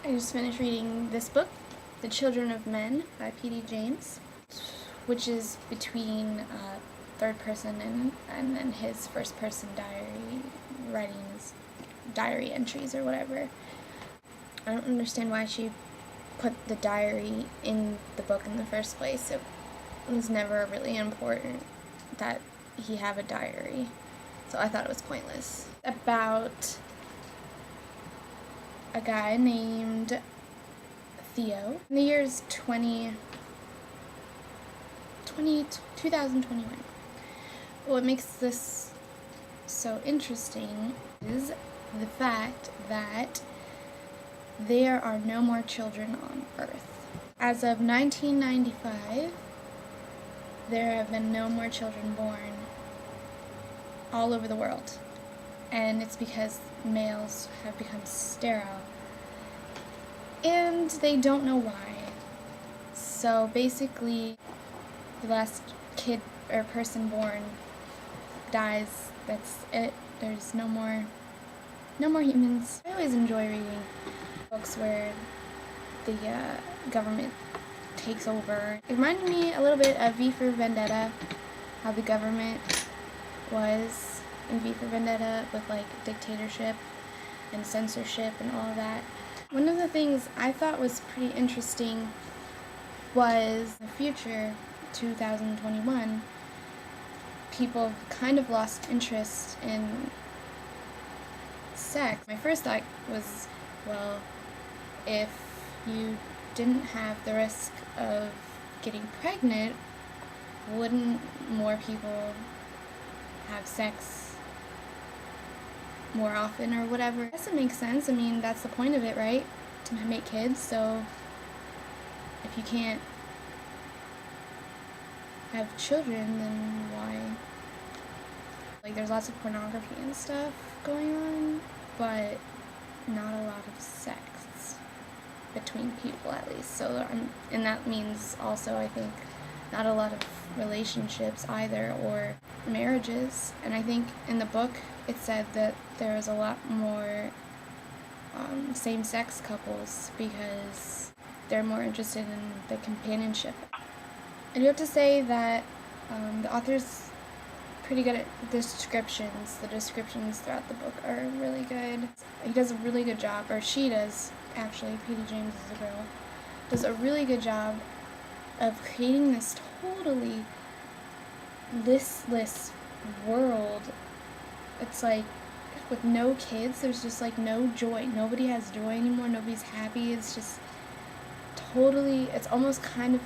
I just finished reading this book, The Children of Men by P.D. James, which is between third person and then his first person diary, writing his diary entries or whatever. I don't understand why she put the diary in the book in the first place. It was never really important that he have a diary, so I thought it was pointless. About a guy named Theo. In the year's 2021. What makes this so interesting is the fact that there are no more children on Earth. As of 1995, there have been no more children born all over the world. And it's because males have become sterile. And they don't know why. So basically, the last kid or person born dies. That's it. There's no more humans. I always enjoy reading books where the government takes over. It reminded me a little bit of V for Vendetta, how the government was in V for Vendetta with like dictatorship and censorship and all of that. One of the things I thought was pretty interesting was the future, 2021, people kind of lost interest in sex. My first thought was, well, if you didn't have the risk of getting pregnant, wouldn't more people have sex more often or whatever? I guess it makes sense. I mean, that's the point of it, right? To make kids, so if you can't have children, then why? Like, there's lots of pornography and stuff going on, but not a lot of sex between people, at least. So, and that means also, I think, not a lot of relationships either, or marriages. And I think in the book it said that there was a lot more same-sex couples because they're more interested in the companionship. I do have to say that the author's pretty good at descriptions. The descriptions throughout the book are really good. He does a really good job, or she does, actually. P.D. James is a girl. Does a really good job of creating this totally listless world. It's like, with no kids, there's just like no joy. Nobody has joy anymore. Nobody's happy. It's just totally, it's almost kind of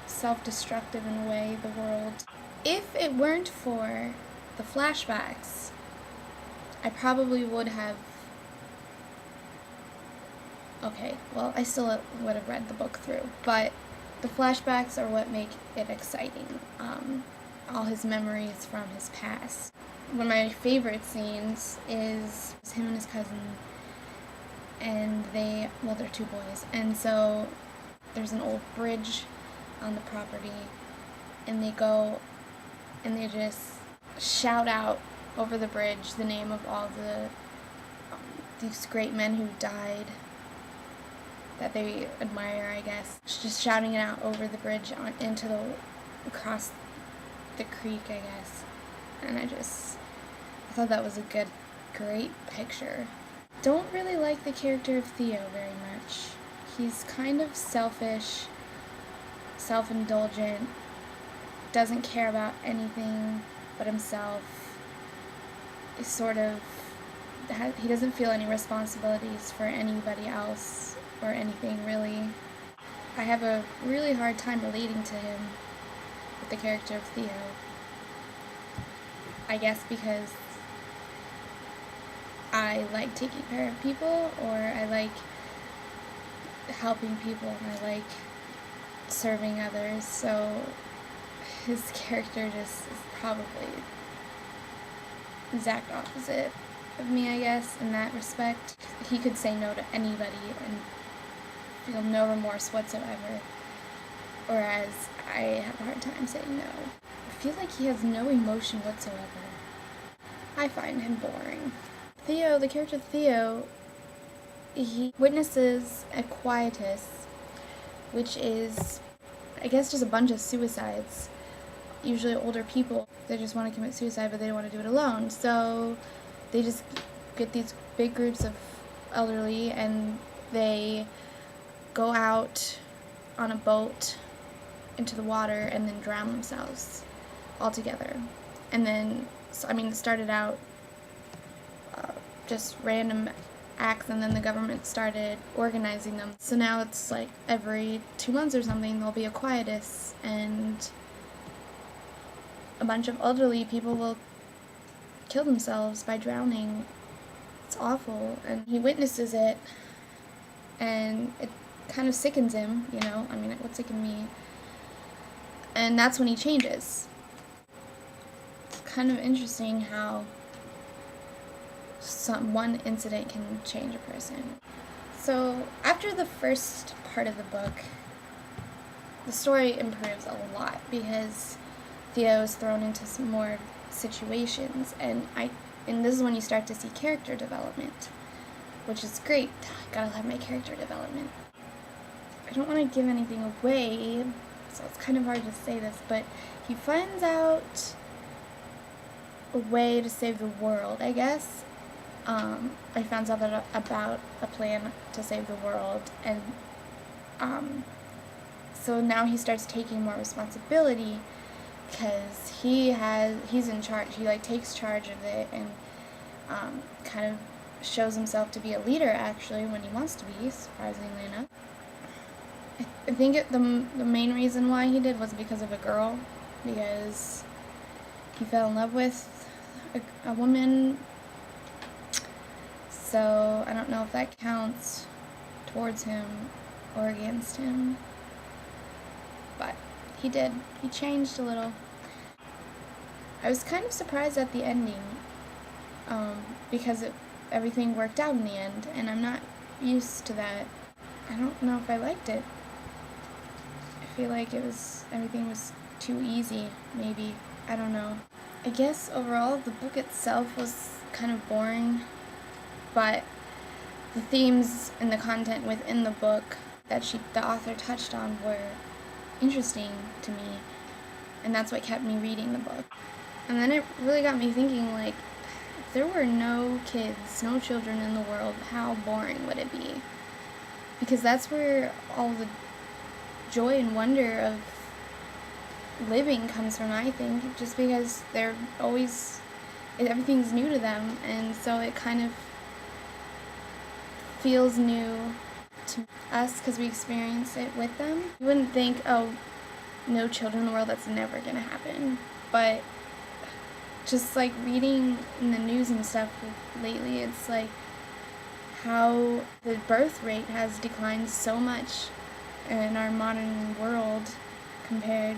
self-destructive in a way, the world. If it weren't for the flashbacks, I probably would have, okay, well, I still would have read the book through, but the flashbacks are what make it exciting. All his memories from his past. One of my favorite scenes is him and his cousin, and they're two boys, and so there's an old bridge on the property, and they go and they just shout out over the bridge the name of all these great men who died that they admire, I guess. Just shouting it out over the bridge across the creek, I guess. And I thought that was a great picture. Don't really like the character of Theo very much. He's kind of selfish, self-indulgent, doesn't care about anything but himself. He doesn't feel any responsibilities for anybody else or anything, really. I have a really hard time relating to him with the character of Theo. I guess because I like taking care of people, or I like helping people, and I like serving others, so his character just is probably the exact opposite of me, I guess, in that respect. He could say no to anybody and feel no remorse whatsoever, whereas I have a hard time saying no. I feel like he has no emotion whatsoever. I find him boring. Theo, the character Theo, he witnesses a quietus, which is, I guess, just a bunch of suicides. Usually older people, they just want to commit suicide, but they don't want to do it alone. So they just get these big groups of elderly, and they go out on a boat into the water and then drown themselves all together. And then, it started out just random acts, and then the government started organizing them. So now it's like every 2 months or something, there'll be a quietus, and a bunch of elderly people will kill themselves by drowning. It's awful, and he witnesses it, and it kind of sickens him, it would sicken me. And that's when he changes. It's kind of interesting how one incident can change a person. So after the first part of the book, the story improves a lot because Theo is thrown into some more situations, and this is when you start to see character development, which is great. Gotta have my character development. I don't want to give anything away, so it's kind of hard to say this, but he finds out a way to save the world, I guess. I found out about a plan to save the world, and so now he starts taking more responsibility because he's in charge. He takes charge of it, and kind of shows himself to be a leader actually when he wants to be, surprisingly enough. I think the main reason why he did was because of a girl, because he fell in love with a woman. So I don't know if that counts towards him or against him, but he did. He changed a little. I was kind of surprised at the ending, because everything worked out in the end, and I'm not used to that. I don't know if I liked it. I feel like everything was too easy, maybe. I don't know. I guess overall the book itself was kind of boring, but the themes and the content within the book that the author touched on were interesting to me, and that's what kept me reading the book. And then it really got me thinking, if there were no kids, no children in the world, how boring would it be? Because that's where all the joy and wonder of living comes from, I think, just because everything's new to them, and so it kind of feels new to us because we experience it with them. You wouldn't think, oh, no children in the world, that's never gonna happen. But just reading in the news and stuff lately, it's how the birth rate has declined so much in our modern world compared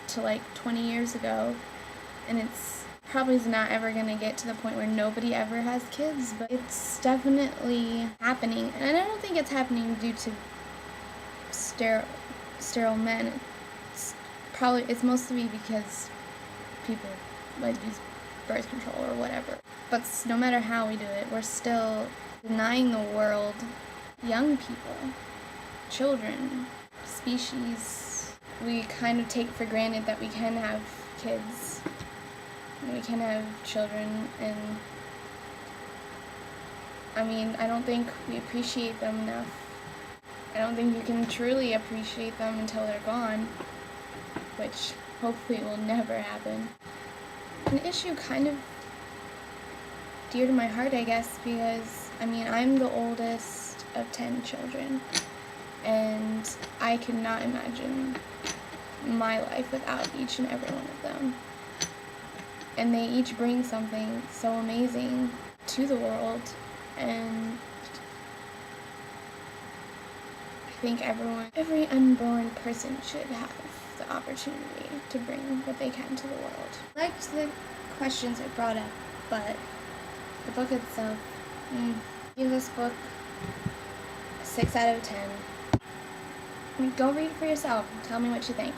to 20 years ago, and it's probably not ever going to get to the point where nobody ever has kids, but it's definitely happening. And I don't think it's happening due to sterile men. It's mostly because people use birth control or whatever. But no matter how we do it, we're still denying the world young people, children, species. We kind of take for granted that we can have kids, and we can have children, and I don't think we appreciate them enough. I don't think you can truly appreciate them until they're gone, which hopefully will never happen. An issue kind of dear to my heart, I guess, because, I'm the oldest of 10 children, and I cannot imagine my life without each and every one of them. And they each bring something so amazing to the world, and I think every unborn person should have the opportunity to bring what they can to the world. I liked the questions it brought up, but the book itself, give this book a 6 out of 10. Go read it for yourself and tell me what you think.